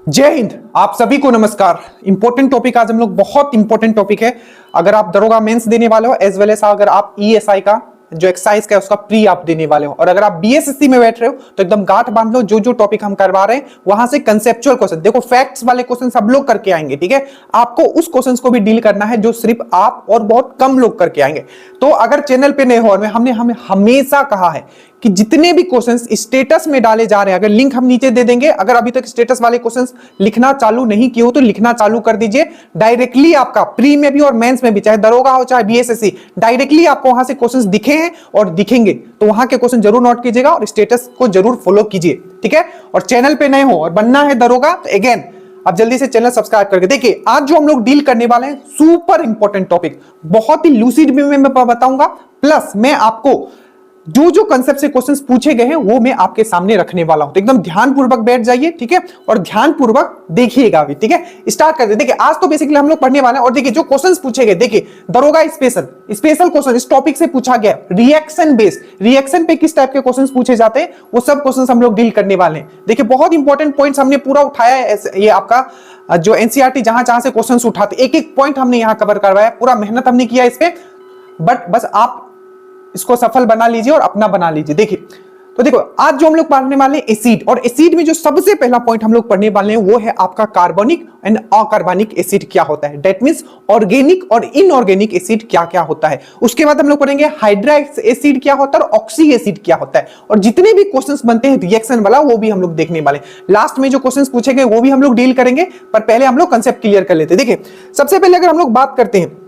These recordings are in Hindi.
जय हिंद। आप सभी को नमस्कार। इंपॉर्टेंट टॉपिक आज हम लोग, बहुत इंपॉर्टेंट टॉपिक है। अगर आप दरोगा मेंस देने वाले हो एज वेल एज अगर आप ईएसआई का जो एक्सरसाइज का उसका प्री आप देने वाले हो, और अगर आप बीएसएससी में बैठ रहे हो तो एकदम गांठ बांध लो। जो जो टॉपिक हम करवा रहे हैं वहां से कंसेप्चुअल क्वेश्चन, देखो फैक्ट्स वाले क्वेश्चन सब लोग करके आएंगे, ठीक है। आपको उस क्वेश्चंस को भी डील करना है जो सिर्फ आप और बहुत कम लोग करके आएंगे। तो अगर चैनल पे नए हो, और हमने हमें हमेशा कहा है कि जितने भी क्वेश्चंस स्टेटस में डाले जा रहे हैं, अगर लिंक हम नीचे दे देंगे, अगर अभी तक स्टेटस वाले क्वेश्चंस लिखना चालू नहीं किए हो तो लिखना चालू कर दीजिए। डायरेक्टली आपका प्री में भी और मेंस में भी, चाहे दरोगा हो चाहे बीएसएससी, डायरेक्टली आपको वहां से क्वेश्चंस दिखे हैं और दिखेंगे, तो वहां के क्वेश्चन जरूर नोट कीजिएगा और स्टेटस को जरूर फॉलो कीजिए, ठीक है। और चैनल पे नए हो और बनना है दरोगा तो अगेन आप जल्दी से चैनल सब्सक्राइब करके देखिए। आज जो हम लोग डील करने वाले हैं सुपर इंपॉर्टेंट टॉपिक, बहुत ही लूसिड में मैं बताऊंगा, प्लस मैं आपको जो जो कंसेप्ट से क्वेश्चंस पूछे गए हैं वो मैं आपके सामने रखने वाला हूं। तो एकदम ध्यानपूर्वक बैठ जाइए, ठीक है, और ध्यानपूर्वक देखिएगा भी, ठीक है। स्टार्ट करते हैं। देखिए आज तो बेसिकली हम लोग पढ़ने वाले हैं, और देखिए जो क्वेश्चंस पूछे गए, देखिए दरोगा स्पेशल क्वेश्चन इस टॉपिक से पूछा गया, रिएक्शन बेस्ड, रिएक्शन पे किस टाइप के क्वेश्चंस पूछे जाते हैं वो सब क्वेश्चंस हम लोग डील करने वाले हैं। देखिए बहुत इंपॉर्टेंट पॉइंट्स हमने पूरा उठाया है। ये आपका जो एनसीईआरटी जहां जहां से क्वेश्चंस उठाते, एक एक पॉइंट हमने यहां कवर करवाया, पूरा मेहनत हमने किया इस पे, बट बस आप इसको सफल बना लीजिए और अपना बना लीजिए। देखिए तो देखो आज जो हम लोग पढ़ने वाले हैं एसिड, और एसिड में जो सबसे पहला पॉइंट हम लोग पढ़ने वाले हैं वो है आपका कार्बनिक एंड अकार्बनिक एसिड क्या होता है, दैट मींस ऑर्गेनिक और इनऑर्गेनिक एसिड क्या क्या होता है। उसके बाद हम लोग पढ़ेंगे हाइड्रिक एसिड क्या होता है और ऑक्सी एसिड क्या होता है, और जितने भी क्वेश्चंस बनते हैं रिएक्शन वाला वो भी हम लोग देखने वाले। लास्ट में जो क्वेश्चंस पूछे गए वो भी हम लोग डील करेंगे, पर पहले हम लोग कंसेप्ट क्लियर कर लेते हैं। देखिए सबसे पहले अगर हम लोग बात करते हैं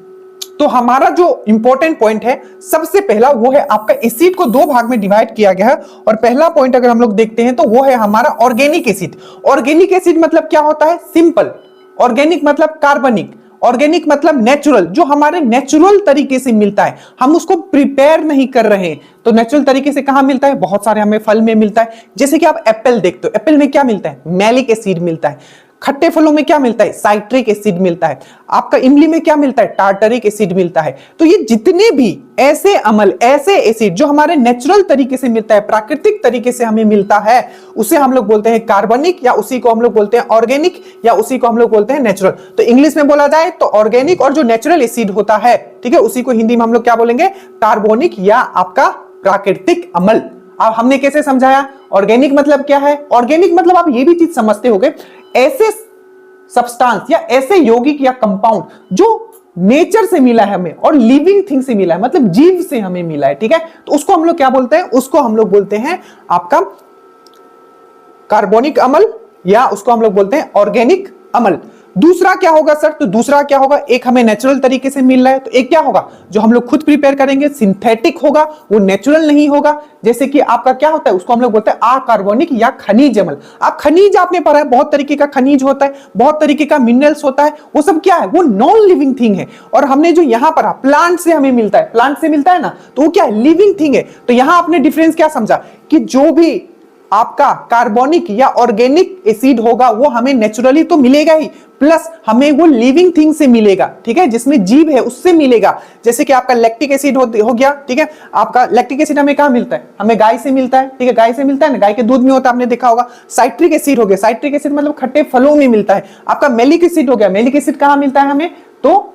तो हमारा जो इंपॉर्टेंट पॉइंट है सबसे पहला वो है आपका एसिड को दो भाग में डिवाइड किया गया है, और पहला पॉइंट अगर हम लोग देखते हैं तो वो है हमारा ऑर्गेनिक एसिड। ऑर्गेनिक एसिड मतलब क्या होता है, सिंपल। ऑर्गेनिक मतलब कार्बनिक, ऑर्गेनिक मतलब नेचुरल, जो हमारे नेचुरल तरीके से मिलता है, हम उसको प्रिपेयर नहीं कर रहे हैं। तो नेचुरल तरीके से कहां मिलता है, बहुत सारे हमें फल में मिलता है। जैसे कि आप एप्पल देखते हो, एप्पल में क्या मिलता है, मैलिक एसिड मिलता है। खट्टे फलों में क्या मिलता है, साइट्रिक एसिड मिलता है। आपका इमली में क्या मिलता है, टार्टरिक एसिड मिलता है। तो ये जितने भी ऐसे अम्ल, ऐसे एसिड जो हमारे नेचुरल तरीके से मिलता है, प्राकृतिक तरीके से हमें मिलता है, उसे हम लोग बोलते हैं कार्बनिक, या उसी को हम लोग बोलते हैं ऑर्गेनिक, या उसी को हम लोग बोलते हैं नेचुरल। तो इंग्लिश में बोला जाए तो ऑर्गेनिक, और जो नेचुरल एसिड होता है, ठीक है, उसी को हिंदी में हम लोग क्या बोलेंगे, कार्बोनिक या आपका प्राकृतिक अम्ल। अब हमने कैसे समझाया, ऑर्गेनिक मतलब क्या है, ऑर्गेनिक मतलब आप ये भी चीज समझते होंगे, ऐसे सब्सटेंस या ऐसे यौगिक या कंपाउंड जो नेचर से मिला है हमें और लिविंग थिंग से मिला है, मतलब जीव से हमें मिला है, ठीक है। तो उसको हम लोग क्या बोलते हैं, उसको हम लोग बोलते हैं आपका कार्बोनिक अम्ल, या उसको हम लोग बोलते हैं ऑर्गेनिक अम्ल। दूसरा क्या होगा सर, तो दूसरा क्या होगा, एक हमें नेचुरल तरीके से मिल रहा है, तो एक क्या होगा जो हम लोग खुद प्रिपेयर करेंगे, सिंथेटिक होगा, वो नेचुरल नहीं होगा। जैसे कि आपका क्या होता है, उसको हम लोग बोलते हैं अकार्बनिक या खनिज अम्ल। आप खनिज आपने पढ़ा है, बहुत तरीके का खनिज होता है, बहुत तरीके का मिनरल्स होता है, वो सब क्या है, वो नॉन लिविंग थिंग है। और हमने जो यहां पढ़ा प्लांट से हमें मिलता है, प्लांट से मिलता है ना, तो वो क्या है, लिविंग थिंग है। तो यहां आपने डिफरेंस क्या समझा कि जो भी आपका कार्बनिक या ऑर्गेनिक एसिड होगा वो हमें नेचुरली तो मिलेगा ही, प्लस हमें वो लिविंग थिंग से मिलेगा, ठीक है, जिसमें जीव है उससे मिलेगा। जैसे कि आपका लैक्टिक एसिड हो गया, ठीक है, आपका लैक्टिक एसिड हमें कहां मिलता है, हमें गाय से मिलता है, ठीक है, गाय से मिलता है ना, गाय के दूध में होता है, आपने देखा होगा। साइट्रिक एसिड हो गया, साइट्रिक एसिड मतलब खट्टे फलों में मिलता है। आपका मेलिक एसिड हो गया, मेलिक एसिड कहां मिलता है हमें, तो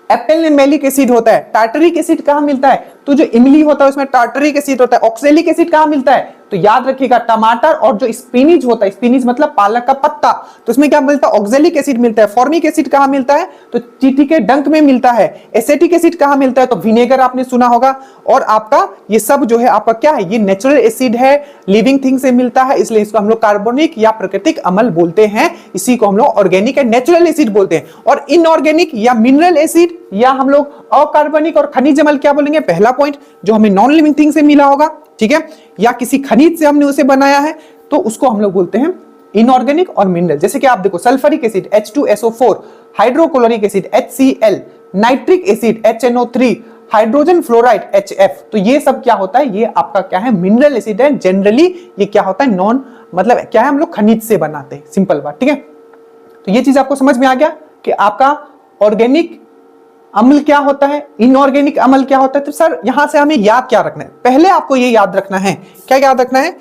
एप्पल में मेलिक एसिड होता है। टार्टरिक एसिड कहां मिलता है, तो जो इमली होता है उसमें टार्टरिक एसिड होता है। ऑक्सैलिक एसिड कहां मिलता है, तो याद रखिएगा टमाटर और जो स्पिनिच होता है, स्पिनिच मतलब पालक का पत्ता, तो उसमें क्या मिलता है, ऑक्सैलिक एसिड मिलता है। फॉर्मिक एसिड कहां मिलता है, तो चींटी के डंक में मिलता है। एसिटिक एसिड कहां मिलता है, तो विनेगर आपने सुना होगा। और आपका ये सब जो है आपका क्या है, ये नेचुरल एसिड है, लिविंग थिंग से मिलता है, इसलिए इसको हम लोग कार्बनिक या प्राकृतिक अम्ल बोलते हैं। इसी को हम लोग ऑर्गेनिक एंड नेचुरल एसिड बोलते हैं। और इनऑर्गेनिक या मिनरल एसिड या हम लोग अकार्बनिक और खनिज अम्ल क्या बोलेंगे, पहला पॉइंट जो हमें नॉन लिविंग थिंग से मिला होगा, ठीक है, या किसी खनिज से हमने उसे बनाया है, तो उसको हम लोग बोलते हैं इनऑर्गेनिक और मिनरल। जैसे कि आप देखो sulphuric acid H2SO4, hydrochloric acid HCl, nitric acid HNO3, hydrogen fluoride HF। तो ये सब क्या होता है, ये आपका क्या है, मिनरल एसिड है। जनरली ये क्या होता है, नॉन मतलब क्या है, हम लोग खनिज से बनाते हैं, सिंपल बात, ठीक है। तो ये चीज आपको समझ में आ गया कि आपका ऑर्गेनिक अम्ल क्या होता है, इनऑर्गेनिक अम्ल क्या होता है। तो सर यहां से हमें याद क्या रखना है, पहले आपको ये याद रखना है, क्या याद रखना है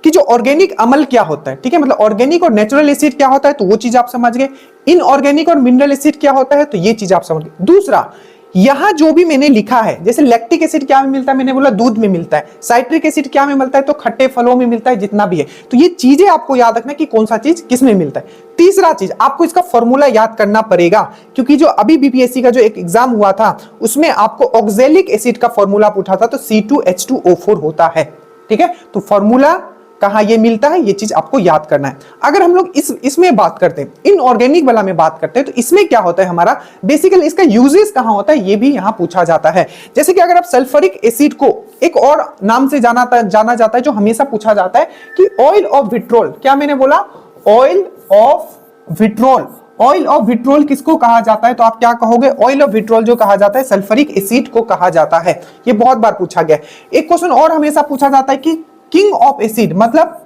कि जो ऑर्गेनिक अम्ल क्या होता है, ठीक है, मतलब ऑर्गेनिक और नेचुरल एसिड क्या होता है, तो वो चीज आप समझ गए। इनऑर्गेनिक और मिनरल एसिड क्या होता है, तो ये चीज आप समझ गए। दूसरा, यहां जो भी मैंने लिखा है, जैसे लैक्टिक एसिड क्या में मिलता है, मैंने बोला दूध में मिलता है। साइट्रिक एसिड क्या में मिलता है, तो खट्टे फलों में मिलता है, जितना भी है। तो ये चीजें आपको याद रखना कि कौन सा चीज किस में मिलता है। तीसरा चीज, आपको इसका फॉर्मूला याद करना पड़ेगा, क्योंकि जो अभी बीपीएससी का जो एक एग्जाम हुआ था उसमें आपको ऑक्जेलिक एसिड का फॉर्मूला पूछा था, तो C2H2O4 होता है, ठीक है। तो फॉर्मूला कहां ये मिलता है, ये चीज आपको याद करना है। अगर हम लोग इसमें बात करते हैं, इनऑर्गेनिक वाला में बात करते हैं, तो इसमें क्या होता है हमारा, बेसिकली इसका यूजेस कहां होता है, ये भी यहां पूछा जाता है। जैसे कि अगर आप सल्फ्यूरिक एसिड को एक और नाम से जाना जाता है, जो हमेशा पूछा जाता है कि ऑयल ऑफ विट्रोल, क्या मैंने बोला, oil of vitriol. Oil of vitriol किसको कहा जाता है, तो आप क्या कहोगे, ऑयल ऑफ विट्रोल जो कहा जाता है सल्फ्यूरिक एसिड को कहा जाता है। ये बहुत बार पूछा गया। एक क्वेश्चन और हमेशा पूछा जाता है कि किंग ऑफ एसिड, मतलब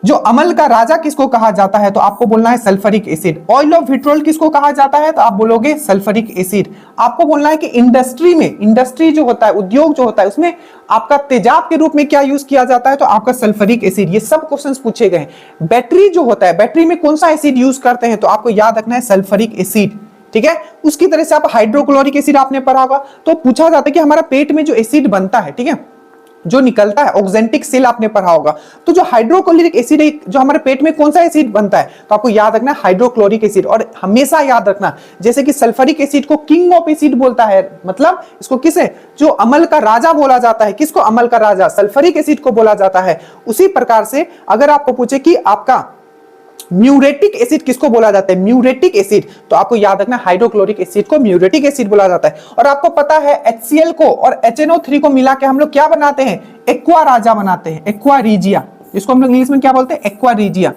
जो अम्ल का राजा किसको कहा जाता है, तो आपको बोलना है sulphuric acid. Oil of vitriol किसको कहा जाता है, तो आप बोलोगे सल्फ्यूरिक एसिड। आपको बोलना है कि इंडस्ट्री में, इंडस्ट्री जो होता है, उद्योग जो होता है, उसमें आपका तेजाब के रूप में क्या यूज किया जाता है, तो आपका सल्फ्यूरिक एसिड। ये सब क्वेश्चंस पूछे गए। बैटरी जो होता है, बैटरी में कौन सा एसिड यूज करते हैं, तो आपको याद रखना है सल्फ्यूरिक एसिड, ठीक है। उसकी तरह से आप हाइड्रोक्लोरिक एसिड आपने पढ़ा होगा, तो पूछा जाता है कि हमारा पेट में जो एसिड बनता है, ठीक है, जो निकलता है, ऑक्जेंटिक सेल आपने पढ़ा होगा, तो जो हाइड्रोक्लोरिक एसिड है, जो हमारे पेट में कौन सा एसिड बनता है, तो आपको याद रखना है हाइड्रोक्लोरिक एसिड। और हमेशा याद रखना, जैसे कि सल्फ्यूरिक एसिड को किंग ऑफ एसिड बोलता है, मतलब इसको किसे, जो अम्ल का राजा बोला जाता है, किसको, अम्ल का राजा, सल्फ्यूरिक एसिड को बोला जाता है। उसी प्रकार से अगर आपको पूछे कि आपका म्यूरेटिक एसिड किसको बोला जाता है, म्यूरेटिक एसिड, तो आपको याद रखना हाइड्रोक्लोरिक एसिड को म्यूरेटिक एसिड बोला जाता है। और आपको पता है HCl को और HNO3 को मिला के हम लोग क्या बनाते हैं, एक्वा राजा बनाते हैं, एक्वा रीजिया, जिसको हम लोग इंग्लिश में क्या बोलते हैं, एक्वा रीजिया।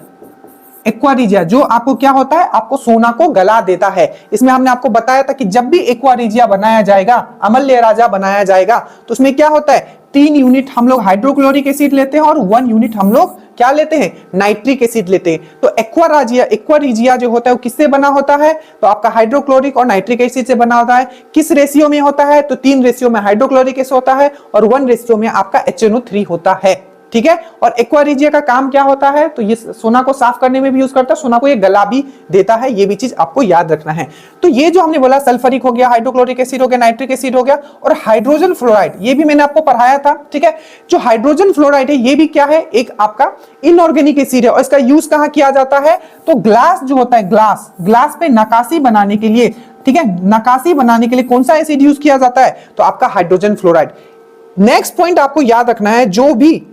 एक्वा रीजिया जो आपको क्या होता है, आपको सोना को गला देता है। इसमें हमने आपको बताया था कि जब भी एक्वा रीजिया बनाया जाएगा, अम्लीय राजा बनाया जाएगा, तो उसमें क्या होता है, 3 यूनिट हम लोग हाइड्रोक्लोरिक एसिड लेते हैं और 1 यूनिट हम लोग क्या लेते हैं, नाइट्रिक एसिड लेते हैं। तो एक्वा रीजिया जो होता है वो किससे बना होता है, तो आपका हाइड्रोक्लोरिक और नाइट्रिक एसिड से बना होता है। किस रेशियो में होता है, तो 3 रेशियो में हाइड्रोक्लोरिक एसिड होता है और 1 रेशियो में आपका HNO3 होता है, ठीक है। और एक्वा रीजिया का काम क्या होता है, तो ये सोना को साफ करने में भी यूज करता है, सोना को ये गला भी देता है, ये भी चीज आपको याद रखना है। तो ये जो हमने बोला सल्फ्यूरिक हो गया, हाइड्रोक्लोरिक एसिड हो गया, नाइट्रिक एसिड हो गया, और हाइड्रोजन फ्लोराइड, ये भी मैंने आपको पढ़ाया था, ठीक है। जो हाइड्रोजन फ्लोराइड है ये भी क्या है, एक आपका इनऑर्गेनिक एसिड है। और इसका यूज कहां किया जाता है, तो ग्लास जो होता है, ग्लास पे नक्काशी बनाने के लिए, ठीक है, नक्काशी बनाने के लिए कौन सा एसिड यूज किया जाता है, तो आपका हाइड्रोजन फ्लोराइड। नेक्स्ट पॉइंट आपको याद रखना है, जो भी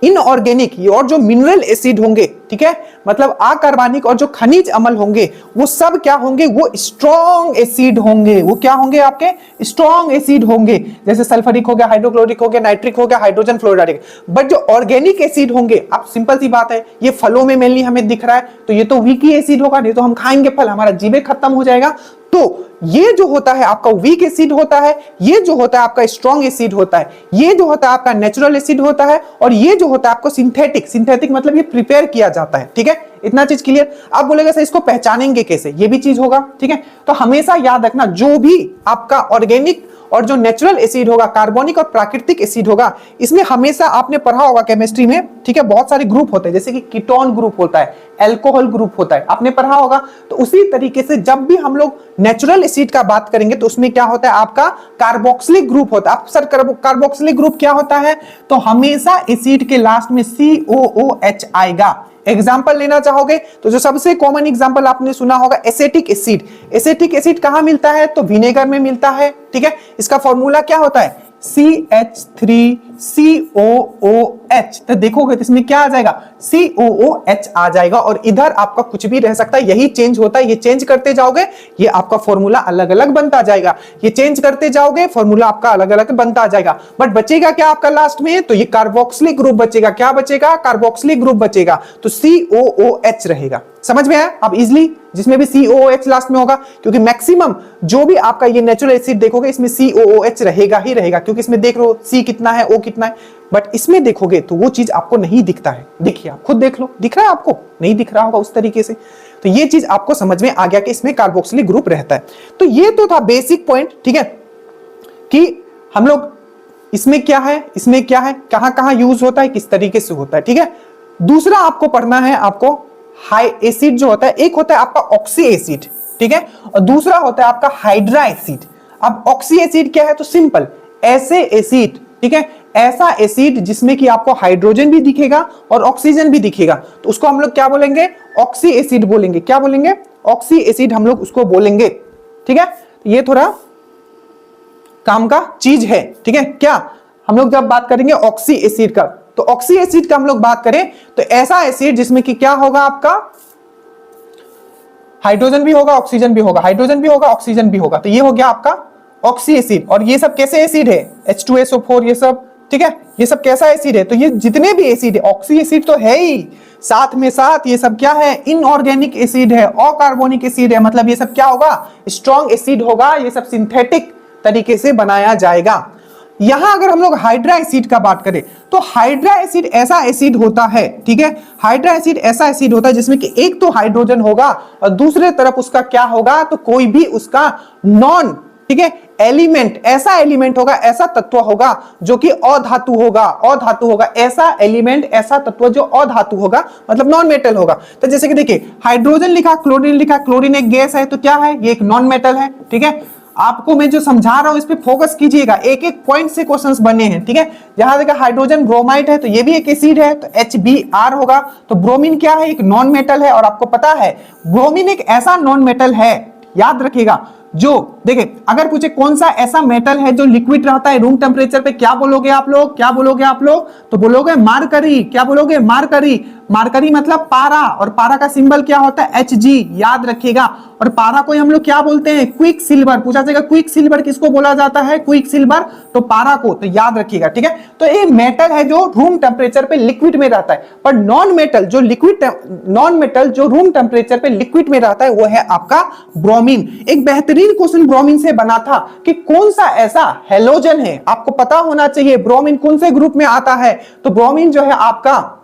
इनऑर्गेनिक और जो मिनरल एसिड होंगे, ठीक है, मतलब अकार्बनिक और जो खनिज अम्ल होंगे, वो सब क्या होंगे, वो स्ट्रॉन्ग एसिड होंगे। वो क्या होंगे, आपके स्ट्रॉन्ग एसिड होंगे। जैसे सल्फ्यूरिक हो गया, हाइड्रोक्लोरिक हो गया, नाइट्रिक हो गया, हाइड्रोजन फ्लोराइड। बट जो ऑर्गेनिक एसिड होंगे, आप सिंपल सी बात है, ये फलों में मेनली हमें दिख रहा है, तो ये तो वीक एसिड होगा, नहीं तो हम खाएंगे फल, हमारा जीवे खत्म हो जाएगा। तो ये जो होता है आपका वीक एसिड होता है, ये जो होता है आपका स्ट्रॉन्ग एसिड होता है, ये जो होता है आपका नेचुरल एसिड होता है, और ये जो होता है आपको सिंथेटिक मतलब ये प्रिपेयर किया जाता है, ठीक है। इतना चीज क्लियर। आप बोलेगा सर इसको पहचानेंगे कैसे, ये भी चीज होगा, ठीक है। तो हमेशा याद रखना, जो भी आपका ऑर्गेनिक और जो नेचुरल एसिड होगा, कार्बनिक और प्राकृतिक एसिड होगा, इसमें हमेशा आपने पढ़ा होगा केमिस्ट्री में, ठीक है, बहुत सारे ग्रुप होते हैं, जैसे कि कीटोन ग्रुप होता है, अल्कोहल ग्रुप होता है, आपने पढ़ा होगा। तो उसी तरीके से जब भी हम लोग नेचुरल एसिड का बात करेंगे, तो उसमें क्या होता है, आपका कार्बोक्सिलिक ग्रुप होता है। आप सर कार्बोक्सिलिक ग्रुप क्या होता है, तो हमेशा एसिड के लास्ट में COOH आएगा। एग्जाम्पल लेना चाहोगे तो जो सबसे कॉमन एग्जाम्पल आपने सुना होगा, एसेटिक एसिड। एसेटिक एसिड कहां मिलता है, तो विनेगर में मिलता है, ठीक है। इसका फॉर्मूला क्या होता है, CH3COOH। तो देखोगे तो इसमें क्या आ जाएगा, COOH आ जाएगा, और इधर आपका कुछ भी रह सकता है, यही चेंज होता है। ये चेंज करते जाओगे, ये आपका फॉर्मूला अलग अलग बनता जाएगा। ये चेंज करते जाओगे, फॉर्मूला आपका अलग अलग बनता जाएगा। बट बचेगा क्या आपका लास्ट में, तो ये कार्बोक्सिलिक ग्रुप बचेगा। क्या बचेगा, कार्बोक्सिलिक ग्रुप बचेगा, तो COOH रहेगा। समझ में आया अब इजिली, जिसमें भी COOH लास्ट में होगा, क्योंकि मैक्सिमम जो भी आपका ये नेचुरल एसिड देखोगे, इसमें COOH रहेगा ही रहेगा, क्योंकि इसमें देख लो C कितना है, O कितना है। बट इसमें देखोगे तो वो चीज आपको नहीं दिखता है। देखिए आप खुद देख लो, दिख रहा है आपको, नहीं दिख रहा होगा उस तरीके से। तो ये चीज आपको समझ में आ गया कि इसमें कार्बोक्सिलिक ग्रुप रहता है। तो ये तो था बेसिक पॉइंट, ठीक है, कि हम लोग इसमें क्या है, इसमें क्या है, कहां कहां यूज होता है, किस तरीके से होता है, ठीक है। दूसरा आपको पढ़ना है, आपको हाई एसिड जो होता है, एक होता है आपका ऑक्सी एसिड, ठीक है, और दूसरा होता है आपका हाइड्रा एसिड। अब ऑक्सी एसिड क्या है, तो सिंपल ऐसे एसिड, ठीक है, ऐसा एसिड जिसमें कि आपको हाइड्रोजन भी दिखेगा और ऑक्सीजन भी दिखेगा, तो उसको हम लोग क्या बोलेंगे, ऑक्सी एसिड बोलेंगे। क्या बोलेंगे, ऑक्सी एसिड हम लोग उसको बोलेंगे, ठीक है। ये थोड़ा काम का चीज है, ठीक है। क्या हम लोग जब बात करेंगे ऑक्सी एसिड का, तो ऑक्सी एसिड का हम लोग बात करें तो ऐसा एसिड जिसमें कि क्या होगा, आपका हाइड्रोजन भी होगा, ऑक्सीजन भी होगा, हाइड्रोजन भी होगा, ऑक्सीजन भी होगा, तो ये हो गया आपका ऑक्सी एसिड। और ये सब कैसे एसिड है, H2SO4, ये सब, ठीक है, ये सब कैसा एसिड है, तो ये जितने भी एसिड है, ऑक्सी एसिड तो है ही, साथ में साथ ये सब क्या है, इनऑर्गेनिक एसिड है, अकार्बनिक एसिड है, मतलब ये सब क्या होगा, स्ट्रॉन्ग एसिड होगा, ये सब सिंथेटिक तरीके से बनाया जाएगा। यहां अगर हम लोग हाइड्रा एसिड का बात करें तो हाइड्रा एसिड ऐसा एसिड होता है, ठीक है, हाइड्रा एसिड ऐसा एसिड होता है जिसमें कि एक तो हाइड्रोजन होगा और दूसरे तरफ उसका क्या होगा, तो कोई भी उसका नॉन, ठीक है, एलिमेंट, ऐसा एलिमेंट होगा, ऐसा तत्व होगा जो कि अधातु होगा, अधातु होगा, ऐसा एलिमेंट, ऐसा तत्व जो अधातु होगा, मतलब नॉन मेटल होगा। तो जैसे कि देखिए हाइड्रोजन लिखा, क्लोरीन लिखा, क्लोरीन एक गैस है, तो क्या है, ये एक नॉन मेटल है, ठीक है। आपको मैं जो समझा रहा हूं इस पे फोकस कीजिएगा, एक एक पॉइंट से क्वेश्चंस बने हैं, ठीक है। जहां देखा हाइड्रोजन ब्रोमाइड है, तो ये भी एक एसिड है, तो HBr होगा। तो ब्रोमीन क्या है, एक नॉन मेटल है, और आपको पता है ब्रोमीन एक ऐसा नॉन मेटल है, याद रखिएगा, जो देखिए अगर पूछे कौन सा ऐसा मेटल है जो लिक्विड रहता है रूम टेम्परेचर पे, क्या बोलोगे आप लोग, क्या बोलोगे आप लोग, तो बोलोगे मार्करी। क्या बोलोगे, मार्करी। मार्करी मतलब पारा, और पारा का सिंबल क्या होता है, Hg, याद रखिएगा। और पारा को हम लोग क्या बोलते हैं, क्विक सिल्वर। पूछा जाएगा क्विक सिल्वर किसको बोला जाता है, क्विक सिल्वर, तो पारा को, तो याद रखिएगा, ठीक है। तो ये मेटल है जो रूम टेम्परेचर पे लिक्विड में रहता है, पर नॉन मेटल जो लिक्विड, नॉन मेटल जो रूम टेम्परेचर पे लिक्विड में रहता है वो है आपका ब्रोमीन। एक बेहतरीन क्वेश्चन ब्रोमीन से बना था कि कौन सा ऐसा हेलोजन है, आपको पता होना चाहिए ब्रोमीन कौन से ग्रुप में आता है, तो ब्रोमीन जो है आपका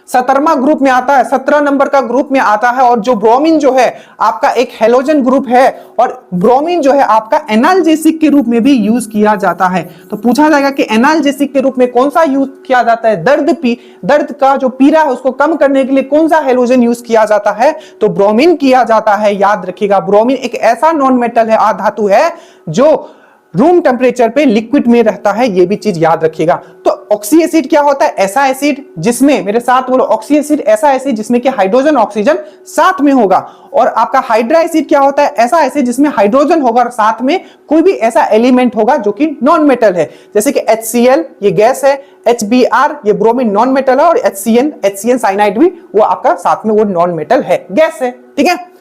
17वां ग्रुप में आता है, 17 नंबर का ग्रुप में आता है। और जो ब्रोमीन जो है आपका एक हेलोजन ग्रुप है, और ब्रोमीन जो है आपका एनाल्जेसिक के रूप में भी यूज किया जाता है। तो पूछा जाएगा कि एनाल्जेसिक के रूप में कौन सा यूज किया जाता है, दर्द का जो पीड़ा है उसको कम करने के लिए कौन सा हेलोजन यूज किया जाता है, तो ब्रोमीन किया जाता है। याद रखिएगा ब्रोमीन एक ऐसा नॉन मेटल है, अधातु है, जो रूम टेम्परेचर पे लिक्विड में रहता है, ये भी चीज याद रखिएगा। तो ऑक्सी एसिड क्या होता है, ऐसा एसिड जिसमें, मेरे साथ बोलो, ऑक्सी एसिड ऐसा एसिड जिसमें कि हाइड्रोजन ऑक्सीजन साथ में होगा। और आपका हाइड्रा एसिड क्या होता है, ऐसा एसिड जिसमें हाइड्रोजन होगा और साथ में कोई भी ऐसा एलिमेंट होगा जो कि नॉन मेटल है, जैसे कि HCl ये गैस है, HBr ये ब्रोमीन नॉन मेटल है, और HCN साइनाइड भी वो आपका साथ में वो नॉन मेटल है, गैस है, ठीक है।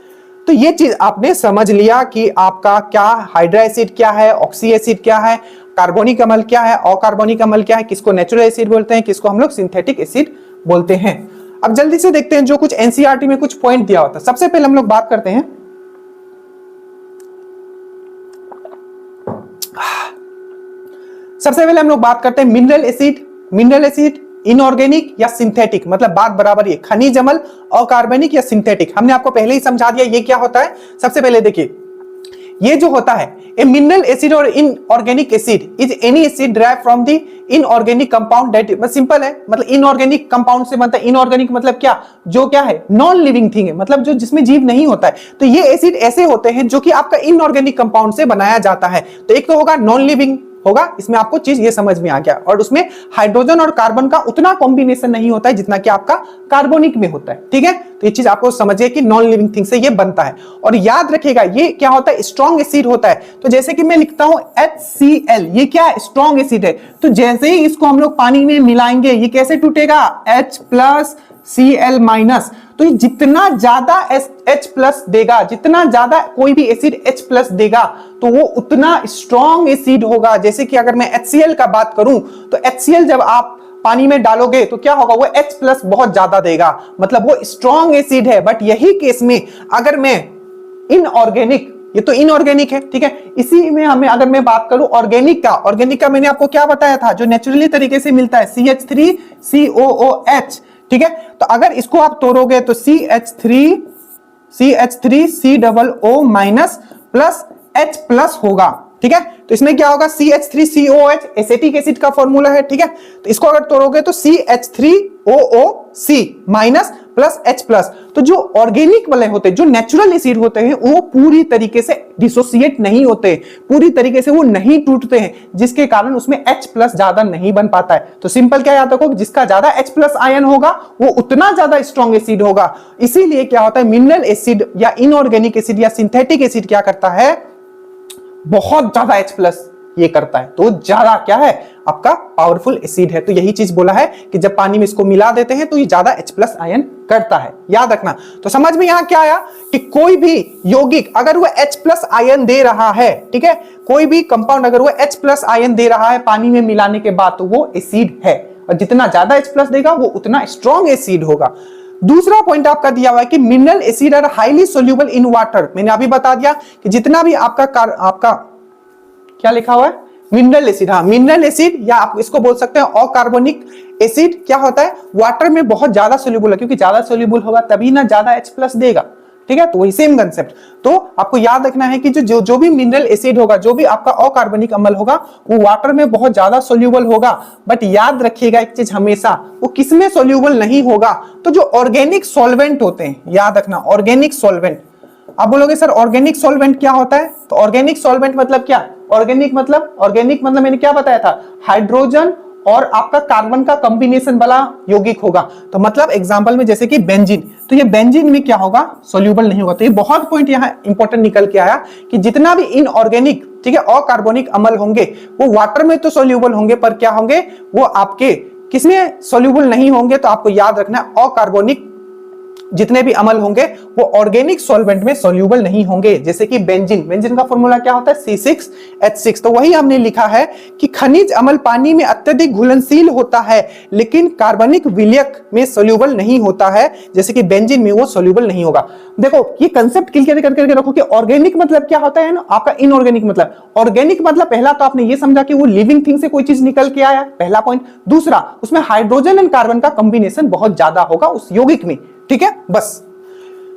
तो ये चीज आपने समझ लिया कि आपका क्या हाइड्रा एसिड क्या है, ऑक्सी एसिड क्या है, कार्बोनिक अम्ल क्या है, अकार्बनिक अम्ल क्या है, किसको नेचुरल एसिड बोलते हैं, किसको हम लोग सिंथेटिक एसिड बोलते हैं। अब जल्दी से देखते हैं जो कुछ एनसीईआरटी में कुछ पॉइंट दिया होता है। सबसे पहले हम लोग बात करते हैं, mineral acid. Mineral acid inorganic या सिंथेटिक, मतलब बात बराबर है, खनिज अम्ल अकार्बनिक या सिंथेटिक, हमने आपको पहले ही समझा दिया ये क्या होता है। सबसे पहले देखिए ये जो होता है ए मिनरल एसिड और inorganic acid is any acid drive from the inorganic compound that, बस सिंपल है, मतलब इनऑर्गेनिक कंपाउंड से बनता है। इनऑर्गेनिक मतलब क्या, जो क्या है, नॉन लिविंग थिंग है, मतलब जो जिसमें जीव नहीं होता है। तो ये एसिड ऐसे होते हैं जो कि आपका इनऑर्गेनिक कंपाउंड से बनाया जाता है। तो एक तो होगा नॉन लिविंग होगा, इसमें आपको चीज ये समझ में आ गया, और उसमें हाइड्रोजन और कार्बन का उतना कॉम्बिनेशन नहीं होता है जितना कि आपका कार्बोनिक में होता है, ठीक है। तो ये चीज आपको समझिए कि नॉन लिविंग थिंग से ये बनता है। और याद रखिएगा ये क्या होता है, स्ट्रॉन्ग एसिड होता है। तो जैसे कि मैं लिखता हूं HCl, ये क्या है, स्ट्रॉन्ग एसिड है। तो जैसे ही इसको हम लोग पानी में मिलाएंगे ये कैसे टूटेगा, H+Cl-। तो जितना ज्यादा H+ देगा, जितना ज्यादा कोई भी एसिड H+ देगा तो वो उतना स्ट्रॉन्ग एसिड होगा। जैसे कि अगर मैं HCl का बात करूं तो HCl जब आप पानी में डालोगे तो क्या होगा, वो H+ बहुत ज्यादा देगा, मतलब वो स्ट्रॉन्ग एसिड है। बट यही केस में अगर मैं इनऑर्गेनिक, ये तो इनऑर्गेनिक है, ठीक है, इसी में हमें अगर मैं बात करूं ऑर्गेनिक का मैंने आपको क्या बताया था, जो नेचुरली तरीके से मिलता है CH3COOH, ठीक है। तो अगर इसको आप तोड़ोगे तो CH3COO- प्लस H+ होगा, ठीक है। तो इसमें क्या होगा, CH3COH एसिटिक एसिड का फॉर्मूला है, ठीक है। तो इसको अगर तोड़ोगे तो CH3OOC minus plus H plus. तो जो ऑर्गेनिक वाले होते हैं, जो नेचुरल एसिड होते हैं, वो पूरी तरीके से डिसोसिएट नहीं होते, पूरी तरीके से वो नहीं टूटते हैं, जिसके कारण उसमें H प्लस ज्यादा नहीं बन पाता है। तो सिंपल क्या याद रखो, जिसका ज्यादा H प्लस आयन होगा वो उतना ज्यादा स्ट्रॉन्ग एसिड होगा। इसीलिए क्या होता है, मिनरल एसिड या इनऑर्गेनिक एसिड या सिंथेटिक एसिड क्या करता है, बहुत ज्यादा H प्लस ये करता है, तो ज्यादा क्या है आपका पावरफुल एसिड है। तो यही चीज बोला है कि जब पानी में इसको मिला देते हैं तो ये ज्यादा H प्लस आयन करता है, याद रखना। तो समझ में यहां क्या आया कि कोई भी यौगिक अगर वो H प्लस आयन दे रहा है, ठीक है, कोई भी कंपाउंड अगर वो H प्लस आयन दे रहा है पानी में मिलाने के बाद, तो वो एसिड है, और जितना ज्यादा H प्लस देगा वो उतना स्ट्रॉन्ग एसिड होगा। दूसरा पॉइंट आपका दिया हुआ है कि mineral acid are highly soluble in water. मैंने अभी बता दिया कि जितना भी आपका क्या लिखा हुआ है, मिनरल एसिड, हाँ मिनरल एसिड या आप इसको बोल सकते हैं अकार्बनिक एसिड, क्या होता है वाटर में बहुत ज्यादा सोल्यूबल है, क्योंकि ज्यादा सोल्यूबल होगा तभी ना ज्यादा H प्लस देगा, ठीक है। तो वही सेम कंसेप्ट। तो आपको याद रखना है कि जो भी मिनरल एसिड होगा, जो भी आपका अकार्बनिक अम्ल होगा, वो वाटर में बहुत ज्यादा सोल्यूबल होगा। बट याद रखिएगा एक चीज हमेशा, वो किसमें सोल्यूबल नहीं होगा, तो जो ऑर्गेनिक सॉल्वेंट होते हैं, याद रखना ऑर्गेनिक सॉल्वेंट। आप बोलोगे सर ऑर्गेनिक सॉल्वेंट क्या होता है, तो ऑर्गेनिक सॉल्वेंट मतलब क्या, ऑर्गेनिक मतलब मैंने क्या बताया था, हाइड्रोजन और आपका कार्बन का कॉम्बिनेशन वाला यौगिक होगा। तो मतलब एग्जांपल में जैसे कि बेंजीन, तो ये बेंजीन में क्या होगा, सोल्यूबल नहीं होगा। तो ये बहुत पॉइंट यहाँ इंपॉर्टेंट निकल के आया कि जितना भी इनऑर्गेनिक, ठीक है, अकार्बनिक अम्ल होंगे वो वाटर में तो सोल्यूबल होंगे, पर क्या होंगे वो आपके किसमें सोल्यूबल नहीं होंगे। तो आपको याद रखना अकार्बनिक जितने भी अम्ल होंगे वो ऑर्गेनिक सॉल्वेंट में सोल्यूबल नहीं होंगे। जैसे कि बेंजीन का फॉर्मूला क्या होता है, C6H6। तो वही हमने लिखा है कि खनिज अम्ल पानी में अत्यधिक घुलनशील होता है, लेकिन कार्बनिक विलयक में सोल्यूबल नहीं होता है, जैसे कि बेंजीन में वो सोल्यूबल नहीं होगा। देखो ये कंसेप्ट क्लियर करके रखो कि ऑर्गेनिक मतलब क्या होता है ना, आपका इनऑर्गेनिक मतलब, ऑर्गेनिक मतलब पहला तो आपने ये समझा कि वो लिविंग थिंग से कोई चीज निकल के आया, पहला पॉइंट। दूसरा, उसमें हाइड्रोजन एंड कार्बन का कॉम्बिनेशन बहुत ज्यादा होगा उस यौगिक में, ठीक है, बस